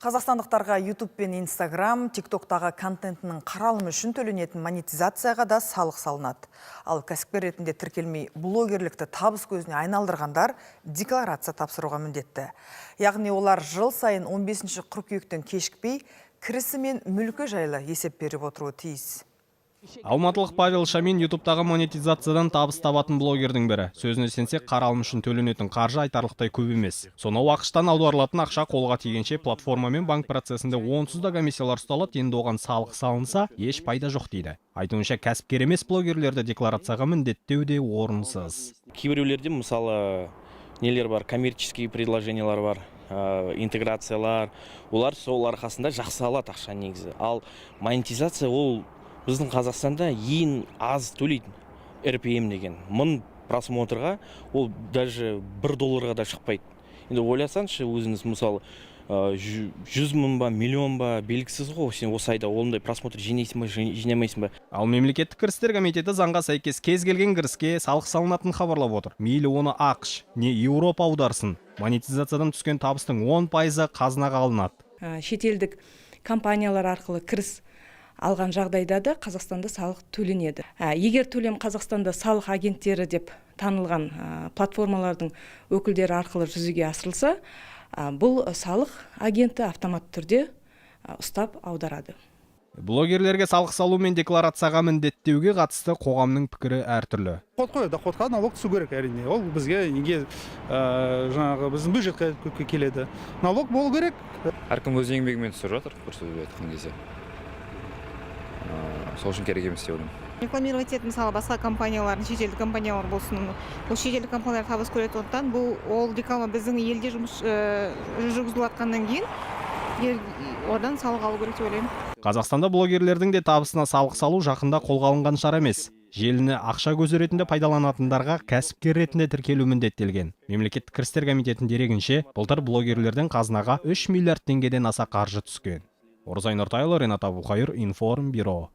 Қазақстандықтарға YouTube пен Instagram, TikToktағы контентінің қаралымы үшін төленетін монетизацияға да салық салынады. Ал кәсіпкер ретінде тіркелмей блогерлікті табыс көзіне айналдырғандар декларация тапсыруға міндетті. Яғни олар жыл сайын 15 қыркүйектен кешікпей кірісі мен мүлкі жайлы есеп беріп отыруы тиіс. Алматылық Павел Шамин ютубтағы монетизациядан табыс табатын блогердің бірі. Сөзіне сенсек, қаралым үшін төленетін қаржы айтарлықтай көп емес. Сонау ақштан аударылатын ақша қолға тигенше платформа мен банк процесінде онсыз да комиссиялар ұсталады, енді оған салық салынса, еш пайда жоқ дейді. Айтуынша, кәсіпкер емес блогерлерді декларацияға міндеттеу де орынсыз. Кейбіреулерде мысалы нелер бар, коммерческий предложениялар бар, интеграциялар. Олар сол арқасында жақсы алады ақша негізі. Ал монетизация ол біздің Қазақстанда ең аз төлейді RPM деген. 1000 просмотрға ол даже $1 да шықпайды. Енді ойласаңшы өзіңіз, мысалы 100 мың ба, миллион ба, белгісіз ғой, сен осы айда ондай просмотр жинайсың ба, жинамайсың ба. Ал мемлекеттік кірістер комитеті заңға сәйкес кез келген кіріске салық салынатын хабарлап отыр. Мейлі оны ақш не Еуропа аударсын. Монетизациядан түскен табыстың 10% қазынаға алынады. Шетелдік компаниялар арқылы кіріс алған жағдайда да Қазақстанда салық төленеді. Егер төлем Қазақстанда салық агенттері деп танылған платформалардың өкілдері арқылы жүзеге асырылса, бұл салық агенті автоматты түрде ұстап аударады. Блогерлерге салық салу мен декларацияға міндеттеуге қатысты қоғамның пікірі әртүрлі. Доходқа налог түсу керек, әрине. Ол бізге жаңағы біздің бюджетке көпке келеді. Налог болу керек. Әркім өз еңбегімен түсіріп жатыр, бір сөзбен айтқан кезде. Сол үшін керек емес деп ойлаймын. Рекламировать етіп, мысалы басқа компаниялардың, шетелдік компаниялар болсын, бұл шетелдік компаниялар табыс көреді, ондықтан ол реклама біздің елде жұмыс жүргізіліп жатқаннан кейін одан салық алу керек деп ойлаймын. Қазақстанда блогерлердің де табысына салық салу жақында қолға алынған шара емес. Желіні ақша көзі ретінде пайдаланатындарға кәсіпкер ретінде тіркелу міндеттелген. Мемлекеттік кірістер комитетінің дерегінше, былтыр блогерлерден қазынаға 3 миллиард теңгеден аса қаржы түскен. Орзай Нұртайлы, Ренат Абухайыр, Информ Бюро.